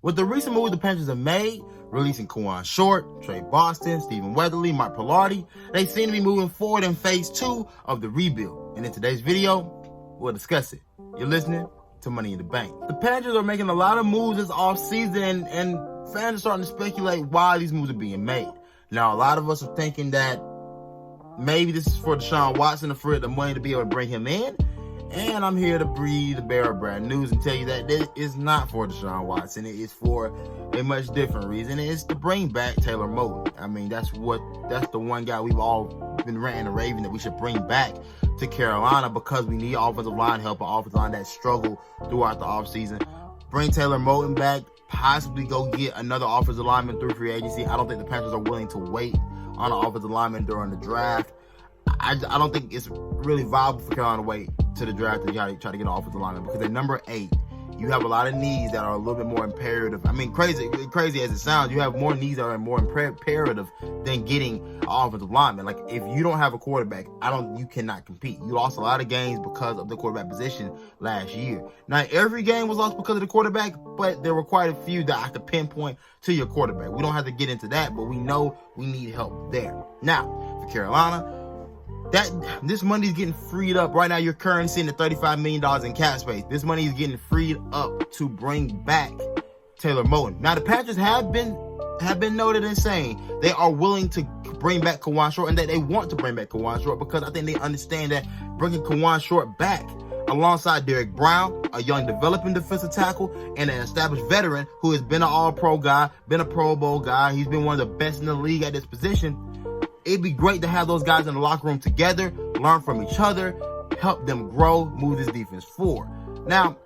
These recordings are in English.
With the recent moves the Panthers have made, releasing Kawann Short, Tre Boston, Stephen Weatherly, Mike Pilardi, they seem to be moving forward in phase 2 of the rebuild. And in today's video, we'll discuss it. You're listening to Money in the Bank. The Panthers are making a lot of moves this offseason, and fans are starting to speculate why these moves are being made. Now, a lot of us are thinking that maybe this is for Deshaun Watson, for the money to be able to bring him in. And I'm here to breathe the bearer of bad news and tell you that this is not for Deshaun Watson. It is for a much different reason. It's to bring back Taylor Moton. I mean, that's the one guy we've all been ranting and raving that we should bring back to Carolina because we need offensive line help, an offensive line that struggled throughout the offseason. Bring Taylor Moton back, possibly go get another offensive lineman through free agency. I don't think the Panthers are willing to wait on an offensive lineman during the draft. I don't think it's really viable for Carolina to wait to the draft to try to get an offensive lineman because at number 8, you have a lot of needs that are a little bit more imperative. I mean, crazy as it sounds, you have more needs that are more imperative than getting an offensive lineman. Like, if you don't have a quarterback, you cannot compete. You lost a lot of games because of the quarterback position last year. Now, every game was lost because of the quarterback, but there were quite a few that I could pinpoint to your quarterback. We don't have to get into that, but we know we need help there. Now, for Carolina, this money is getting freed up. Right now, you're currently sitting at $35 million in cap space. This money is getting freed up to bring back Taylor Moton. Now, the Panthers have been noted in saying they are willing to bring back Kawann Short and that they want to bring back Kawann Short because I think they understand that bringing Kawann Short back alongside Derek Brown, a young developing defensive tackle, and an established veteran who has been an all-pro guy, been a Pro Bowl guy. He's been one of the best in the league at this position. It'd be great to have those guys in the locker room together, learn from each other, help them grow, move this defense forward. Now,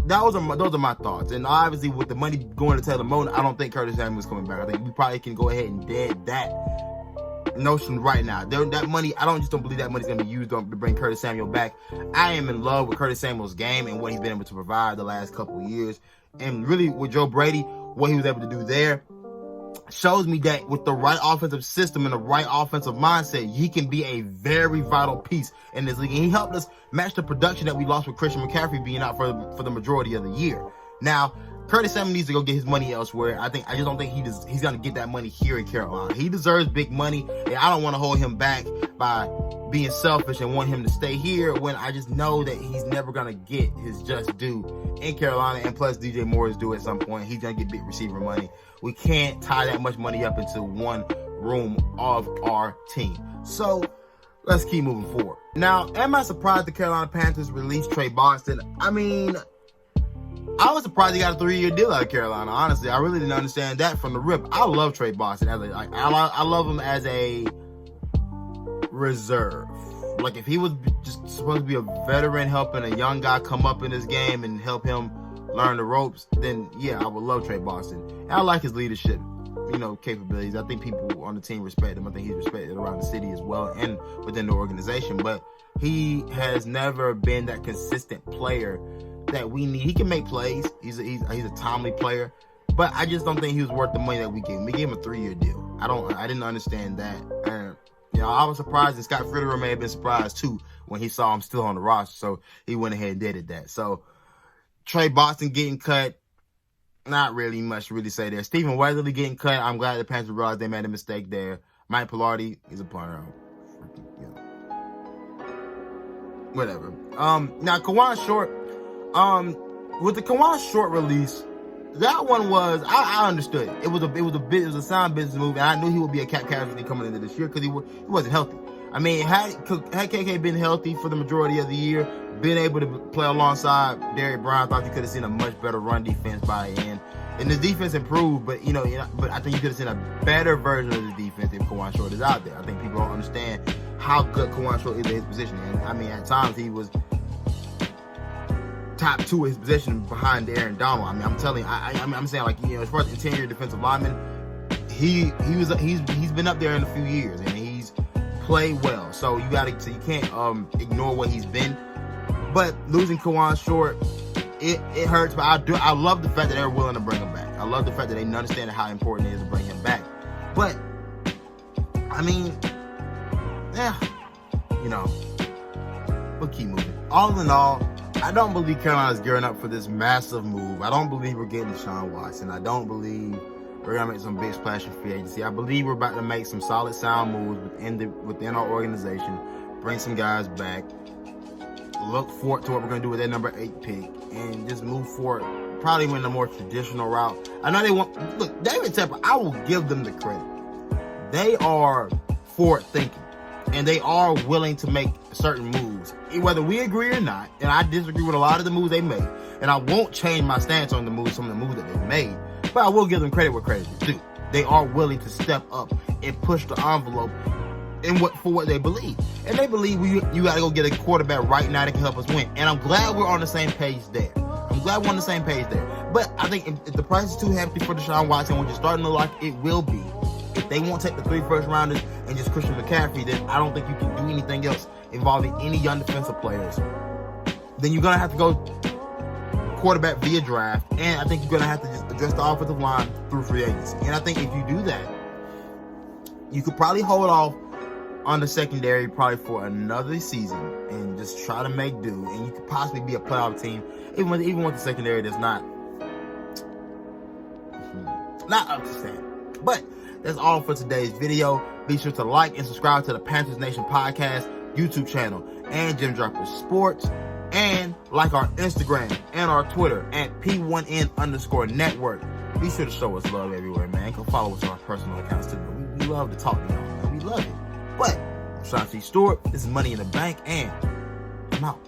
those are my thoughts. And obviously, with the money going to Taylor Moton, I don't think Curtis Samuel's coming back. I think we probably can go ahead and dead that notion right now. That money, I don't believe that money's going to be used to bring Curtis Samuel back. I am in love with Curtis Samuel's game and what he's been able to provide the last couple of years. And really, with Joe Brady, what he was able to do there shows me that with the right offensive system and the right offensive mindset, he can be a very vital piece in this league. And he helped us match the production that we lost with Christian McCaffrey being out for the majority of the year. Now, Curtis Samuel needs to go get his money elsewhere. I just don't think he's going to get that money here in Carolina. He deserves big money, and I don't want to hold him back by being selfish and want him to stay here when I just know that he's never going to get his just due in Carolina. And plus, DJ Moore is due at some point. He's going to get big receiver money. We can't tie that much money up into one room of our team. So let's keep moving forward. Now, am I surprised the Carolina Panthers released Tre Boston? I mean, I was surprised he got a 3-year deal out of Carolina. Honestly, I really didn't understand that from the rip. I love Tre Boston. I love him as a reserve. Like, if he was just supposed to be a veteran helping a young guy come up in this game and help him learn the ropes, then yeah, I would love Tre Boston. And I like his leadership, capabilities. I think people on the team respect him. I think he's respected around the city as well and within the organization. But he has never been that consistent player that we need. He can make plays. He's a timely player, but I just don't think he was worth the money that we gave him. We gave him a 3-year deal. I didn't understand that. And I was surprised, and Scott Fitterer may have been surprised too when he saw him still on the roster. So he went ahead and did that. So Tre Boston getting cut, not really much to really say there. Stephen Weatherly getting cut. I'm glad the Panthers realized they made a mistake there. Mike Pilardi is a punter. Whatever. Now Kawann Short. With the Kawann Short release, that one was I understood it. It was a sound business move, and I knew he would be a cap casualty coming into this year because he wasn't healthy. I mean, had KK been healthy for the majority of the year, been able to play alongside Derek Brown, I thought you could have seen a much better run defense by the end. And the defense improved, but I think you could have seen a better version of the defense if Kawann Short is out there. I think people don't understand how good Kawann Short is in his position. And I mean, at times he was top 2 of his position behind Aaron Donald. I mean, I'm telling you, I'm saying, like, as far as interior defensive lineman, he's been up there in a few years and he's played well. So you can't ignore what he's been. But losing Kawann Short, it hurts. But I love the fact that they're willing to bring him back. I love the fact that they understand how important it is to bring him back. But I mean, we'll keep moving. All in all, I don't believe Carolina's gearing up for this massive move. I don't believe we're getting Deshaun Watson. I don't believe we're going to make some big splash in free agency. I believe we're about to make some solid, sound moves within our organization, bring some guys back, look forward to what we're going to do with that number 8 pick, and just move forward, probably in a more traditional route. I know they want, look, David Tepper, I will give them the credit. They are forward thinking, and they are willing to make certain moves, whether we agree or not. And I disagree with a lot of the moves they made, and I won't change my stance on some of the moves that they made, but I will give them credit where credit is due. They are willing to step up and push the envelope for what they believe. And they believe you got to go get a quarterback right now that can help us win. And I'm glad we're on the same page there. But I think if the price is too hefty for Deshaun Watson, which is starting to look like it will be, if they won't take the 3 first-rounders and just Christian McCaffrey, then I don't think you can do anything else involving any young defensive players. Then you're going to have to go quarterback via draft, and I think you're going to have to just address the offensive line through free agency. And I think if you do that, you could probably hold off on the secondary probably for another season and just try to make do, and you could possibly be a playoff team, even with the secondary that's not up to standard. But that's all for today's video. Be sure to like and subscribe to the Panthers Nation Podcast YouTube channel and Jim Dropper Sports, and like our Instagram and our Twitter at P1N_network. Be sure to show us love everywhere, man. Go follow us on our personal accounts too. We love to talk to y'all, man. We love it. But I'm Shontis Stewart. This is Money in the Bank, and I'm out.